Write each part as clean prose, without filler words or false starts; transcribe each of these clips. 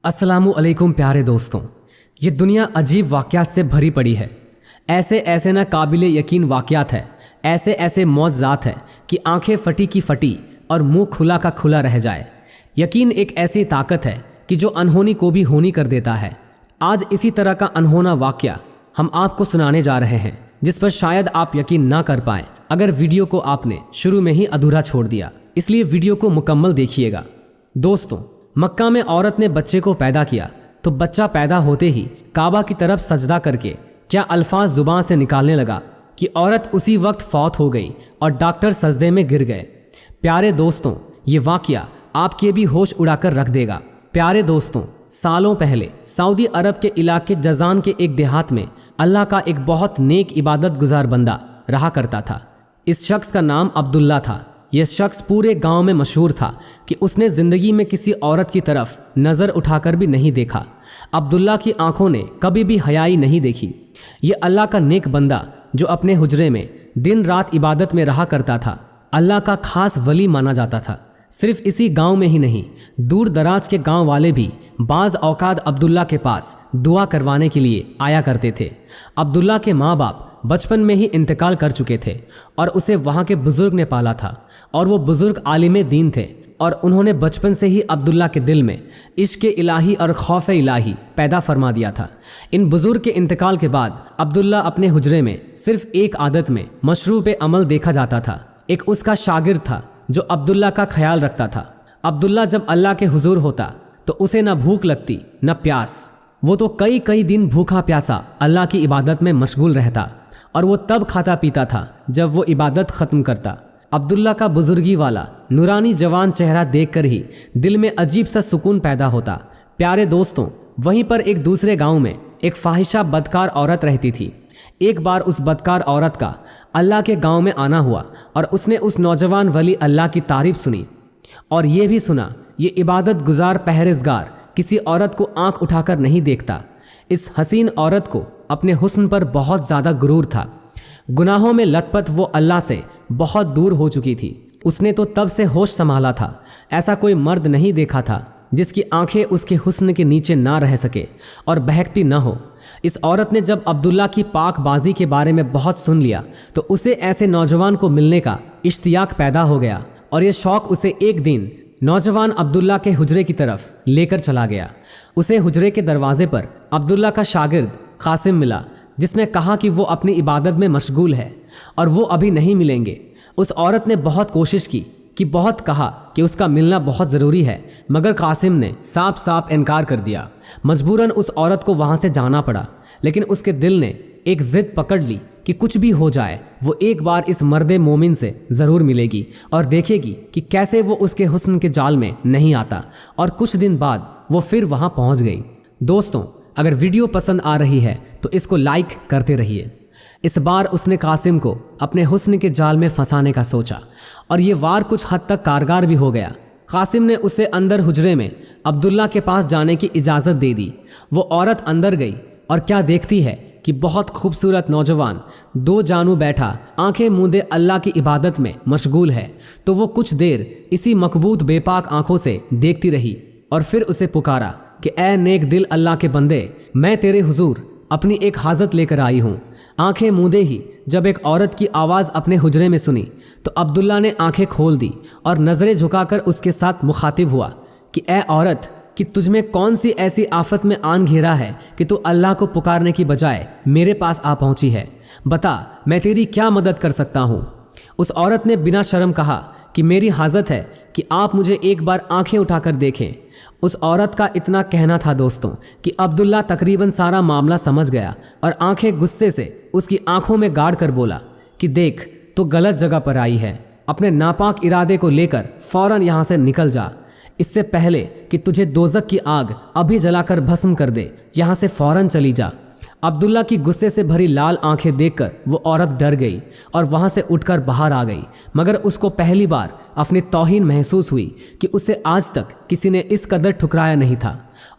अस्सलामु अलैकुम प्यारे दोस्तों, ये दुनिया अजीब वाक़यात से भरी पड़ी है। ऐसे ऐसे ना काबिले यकीन वाक़यात है, ऐसे ऐसे मौजज़ात है कि आंखें फटी की फटी और मुंह खुला का खुला रह जाए। यकीन एक ऐसी ताकत है कि जो अनहोनी को भी होनी कर देता है। आज इसी तरह का अनहोना वाक़या हम आपको सुनाने जा रहे हैं, जिस पर शायद आप यकीन ना कर पाएँ अगर वीडियो को आपने शुरू में ही अधूरा छोड़ दिया। इसलिए वीडियो को मुकम्मल देखिएगा। दोस्तों, मक्का में औरत ने बच्चे को पैदा किया तो बच्चा पैदा होते ही काबा की तरफ सजदा करके क्या अल्फाज जुबान से निकालने लगा कि औरत उसी वक्त फौत हो गई और डॉक्टर सजदे में गिर गए। प्यारे दोस्तों, ये वाक़या आपके भी होश उड़ाकर रख देगा। प्यारे दोस्तों, सालों पहले सऊदी अरब के इलाके जजान के एक देहात में अल्लाह का एक बहुत नेक इबादत गुजार बंदा रहा करता था। इस शख्स का नाम अब्दुल्ला था। यह शख्स पूरे गांव में मशहूर था कि उसने ज़िंदगी में किसी औरत की तरफ नज़र उठाकर भी नहीं देखा। अब्दुल्ला की आंखों ने कभी भी हयाई नहीं देखी। ये अल्लाह का नेक बंदा जो अपने हुजरे में दिन रात इबादत में रहा करता था, अल्लाह का खास वली माना जाता था। सिर्फ इसी गांव में ही नहीं, दूर दराज के गांव वाले भी बाज़ औकात अब्दुल्ला के पास दुआ करवाने के लिए आया करते थे। अब्दुल्ला के माँ बाप बचपन में ही इंतकाल कर चुके थे और उसे वहाँ के बुज़ुर्ग ने पाला था और वो बुज़ुर्ग आलिम दीन थे और उन्होंने बचपन से ही अब्दुल्ला के दिल में इश्क़ इलाही और खौफ इलाही पैदा फरमा दिया था। इन बुज़ुर्ग के इंतकाल के बाद अब्दुल्ला अपने हुजरे में सिर्फ एक आदत में मशरूब अमल देखा जाता था। एक उसका शागिर्द था जो अब्दुल्ला का ख्याल रखता था। अब्दुल्ला जब अल्लाह के हुजूर होता तो उसे न भूख लगती न प्यास। वो तो कई कई दिन भूखा प्यासा अल्लाह की इबादत में मशगूल रहता और वो तब खाता पीता था जब वो इबादत ख़त्म करता। अब्दुल्ला का बुजुर्गी वाला नूरानी जवान चेहरा देखकर ही दिल में अजीब सा सुकून पैदा होता। प्यारे दोस्तों, वहीं पर एक दूसरे गांव में एक फाहिशा बदकार औरत रहती थी। एक बार उस बदकार औरत का अल्लाह के गांव में आना हुआ और उसने उस नौजवान वली अल्लाह की तारीफ सुनी और ये भी सुना ये इबादत गुजार परहेज़गार किसी औरत को आंख उठाकर नहीं देखता। इस हसीन औरत को अपने हुस्न पर बहुत ज़्यादा गुरूर था। गुनाहों में लथपथ वो अल्लाह से बहुत दूर हो चुकी थी। उसने तो तब से होश संभाला था। ऐसा कोई मर्द नहीं देखा था जिसकी आंखें उसके हुस्न के नीचे ना रह सके और बहकती न हो। इस औरत ने जब अब्दुल्ला की पाकबाजी के बारे में बहुत सुन लिया तो उसे ऐसे नौजवान को मिलने का इश्तियाक पैदा हो गया और ये शौक़ उसे एक दिन नौजवान अब्दुल्ला के हुजरे की तरफ लेकर चला गया। उसे हुजरे के दरवाजे पर अब्दुल्ला का शागिर्द कासिम मिला, जिसने कहा कि वो अपनी इबादत में मशगूल है और वो अभी नहीं मिलेंगे। उस औरत ने बहुत कोशिश की कि बहुत कहा कि उसका मिलना बहुत ज़रूरी है, मगर कासिम ने साफ साफ इनकार कर दिया। मजबूरन उस औरत को वहाँ से जाना पड़ा, लेकिन उसके दिल ने एक ज़िद पकड़ ली कि कुछ भी हो जाए वो एक बार इस मर्द मोमिन से ज़रूर मिलेगी और देखेगी कि कैसे वो उसके हुस्न के जाल में नहीं आता। और कुछ दिन बाद वो फिर वहाँ पहुँच गई। दोस्तों, अगर वीडियो पसंद आ रही है तो इसको लाइक करते रहिए। इस बार उसने कासिम को अपने हुस्न के जाल में फंसाने का सोचा और ये वार कुछ हद तक कारगर भी हो गया। कासिम ने उसे अंदर हुजरे में अब्दुल्ला के पास जाने की इजाज़त दे दी। वो औरत अंदर गई और क्या देखती है कि बहुत खूबसूरत नौजवान दो जानू बैठा आंखें मूंदे अल्लाह की इबादत में मशगूल है। तो वो कुछ देर इसी मकबूत बेपाक आंखों से देखती रही और फिर उसे पुकारा कि ऐ नेक दिल अल्लाह के बंदे, मैं तेरे हुजूर अपनी एक हाजत लेकर आई हूँ। आंखें मूंदे ही जब एक औरत की आवाज़ अपने हुजरे में सुनी तो अब्दुल्ला ने आंखें खोल दी और नज़रें झुकाकर उसके साथ मुखातिब हुआ कि ऐ औरत, कि तुझमें कौन सी ऐसी आफत में आन घेरा है कि तू अल्लाह को पुकारने की बजाय मेरे पास आ पहुँची है। बता, मैं तेरी क्या मदद कर सकता हूँ। उस औरत ने बिना शर्म कहा कि मेरी हाजत है कि आप मुझे एक बार आंखें उठाकर देखें। उस औरत का इतना कहना था दोस्तों कि अब्दुल्ला तकरीबन सारा मामला समझ गया और आंखें गुस्से से उसकी आंखों में गाड़ कर बोला कि देख, तो गलत जगह पर आई है। अपने नापाक इरादे को लेकर फौरन यहाँ से निकल जा, इससे पहले कि तुझे दोज़ख की आग अभी जलाकर भस्म कर दे। यहाँ से फौरन चली जा। अब्दुल्ला की गुस्से से भरी लाल आंखें देखकर वो औरत डर गई और वहाँ से उठकर बाहर आ गई। मगर उसको पहली बार अपनी तौहीन महसूस हुई कि उसे आज तक किसी ने इस कदर ठुकराया नहीं था।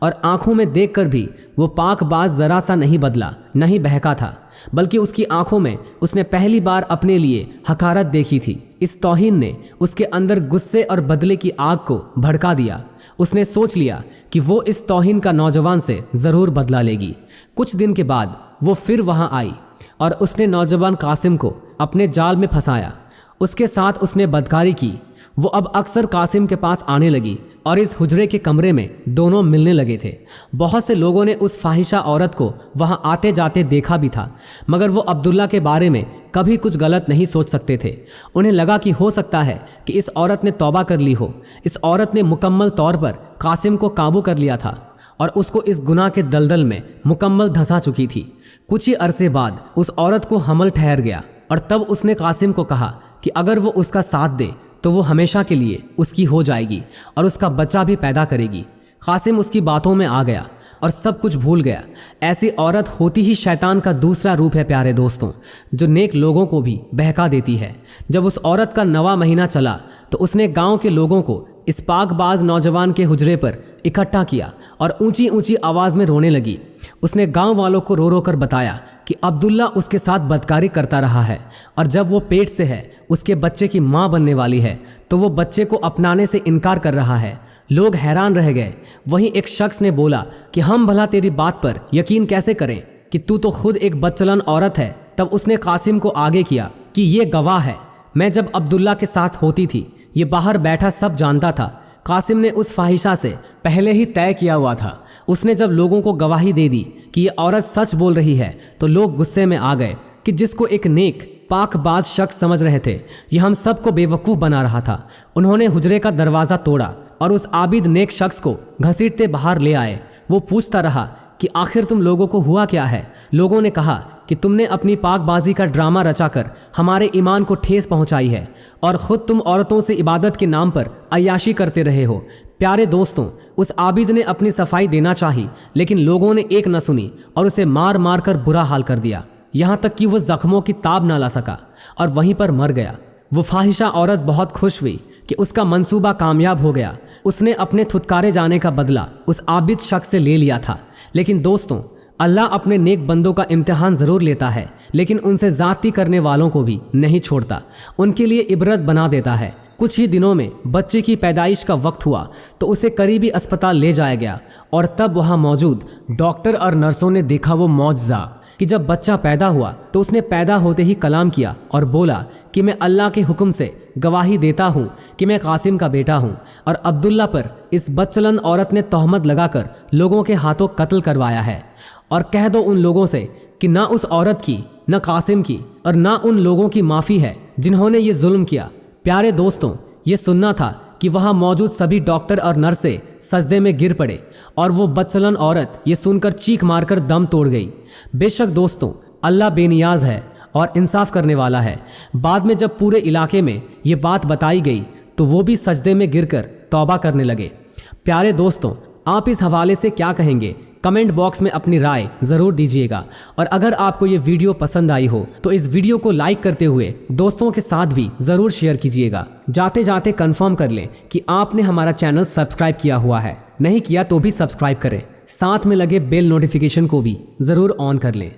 और आंखों में देखकर भी वो पाकबाज जरा सा नहीं बदला, नहीं बहका था, बल्कि उसकी आंखों में उसने पहली बार अपने लिए हकारत देखी थी। इस तौहीन ने उसके अंदर गुस्से और बदले की आग को भड़का दिया। उसने सोच लिया कि वो इस तौहीन का नौजवान से ज़रूर बदला लेगी। कुछ दिन के बाद वो फिर वहाँ आई और उसने नौजवान कासिम को अपने जाल में फंसाया। उसके साथ उसने बदकारी की। वो अब अक्सर कासिम के पास आने लगी और इस हुजरे के कमरे में दोनों मिलने लगे थे। बहुत से लोगों ने उस फाहिशा औरत को वहां आते जाते देखा भी था, मगर वो अब्दुल्ला के बारे में कभी कुछ गलत नहीं सोच सकते थे। उन्हें लगा कि हो सकता है कि इस औरत ने तौबा कर ली हो। इस औरत ने मुकम्मल तौर पर कासिम को काबू कर लिया था और उसको इस गुनाह के दलदल में मुकम्मल धंसा चुकी थी। कुछ ही अरसे बाद उस औरत को हमल ठहर गया और तब उसने कासिम को कहा कि अगर वो उसका साथ दे तो वो हमेशा के लिए उसकी हो जाएगी और उसका बच्चा भी पैदा करेगी। कासिम उसकी बातों में आ गया और सब कुछ भूल गया। ऐसी औरत होती ही शैतान का दूसरा रूप है प्यारे दोस्तों, जो नेक लोगों को भी बहका देती है। जब उस औरत का 9वां महीना चला तो उसने गांव के लोगों को इस पाकबाज नौजवान के हुजरे पर इकट्ठा किया और ऊंची ऊंची आवाज़ में रोने लगी। उसने गांव वालों को रो रो कर बताया कि अब्दुल्ला उसके साथ बदकारी करता रहा है और जब वो पेट से है, उसके बच्चे की माँ बनने वाली है, तो वो बच्चे को अपनाने से इनकार कर रहा है। लोग हैरान रह गए। वहीं एक शख्स ने बोला कि हम भला तेरी बात पर यकीन कैसे करें कि तू तो खुद एक बदचलन औरत है। तब उसने कासिम को आगे किया कि ये गवाह है, मैं जब अब्दुल्ला के साथ होती थी, ये बाहर बैठा सब जानता था। कासिम ने उस फाहिशा से पहले ही तय किया हुआ था। उसने जब लोगों को गवाही दे दी कि ये औरत सच बोल रही है तो लोग गुस्से में आ गए कि जिसको एक नेक पाकबाज शख्स समझ रहे थे, ये हम सबको बेवकूफ़ बना रहा था। उन्होंने हुजरे का दरवाज़ा तोड़ा और उस आबिद नेक शख्स को घसीटते बाहर ले आए। वो पूछता रहा कि आखिर तुम लोगों को हुआ क्या है। लोगों ने कहा कि तुमने अपनी पाकबाजी का ड्रामा रचाकर हमारे ईमान को ठेस पहुंचाई है और ख़ुद तुम औरतों से इबादत के नाम पर अय्याशी करते रहे हो। प्यारे दोस्तों, उस आबिद ने अपनी सफाई देना चाही, लेकिन लोगों ने एक न सुनी और उसे मार मार कर बुरा हाल कर दिया, यहाँ तक कि वह ज़ख्मों की ताब ना ला सका और वहीं पर मर गया। वो फाहिशा औरत बहुत खुश हुई कि उसका मंसूबा कामयाब हो गया। उसने अपने थुतकारे जाने का बदला उस आबिद शख्स से ले लिया था। लेकिन दोस्तों, अल्लाह अपने नेक बंदों का इम्तिहान ज़रूर लेता है, लेकिन उनसे ज़्यादती करने वालों को भी नहीं छोड़ता, उनके लिए इबरत बना देता है। कुछ ही दिनों में बच्चे की पैदाइश का वक्त हुआ तो उसे करीबी अस्पताल ले जाया गया और तब वहाँ मौजूद डॉक्टर और नर्सों ने देखा वो मौजज़ा कि जब बच्चा पैदा हुआ तो उसने पैदा होते ही कलाम किया और बोला कि मैं अल्लाह के हुक्म से गवाही देता हूँ कि मैं कासिम का बेटा हूँ। और अब्दुल्ला पर इस बदचलन औरत ने तोहमत लगाकर लोगों के हाथों कत्ल करवाया है। और कह दो उन लोगों से कि ना उस औरत की, ना कासिम की और ना उन लोगों की माफ़ी है जिन्होंने ये जुल्म किया। प्यारे दोस्तों, ये सुनना था कि वहाँ मौजूद सभी डॉक्टर और नर्सें सजदे में गिर पड़े और वो बदचलन औरत ये सुनकर चीख मारकर दम तोड़ गई। बेशक दोस्तों, अल्लाह बेनियाज है और इंसाफ करने वाला है। बाद में जब पूरे इलाके में ये बात बताई गई तो वो भी सजदे में गिरकर तौबा करने लगे। प्यारे दोस्तों, आप इस हवाले से क्या कहेंगे? कमेंट बॉक्स में अपनी राय ज़रूर दीजिएगा। और अगर आपको ये वीडियो पसंद आई हो तो इस वीडियो को लाइक करते हुए दोस्तों के साथ भी ज़रूर शेयर कीजिएगा। जाते जाते कंफर्म कर लें कि आपने हमारा चैनल सब्सक्राइब किया हुआ है, नहीं किया तो भी सब्सक्राइब करें। साथ में लगे बेल नोटिफिकेशन को भी ज़रूर ऑन कर लें।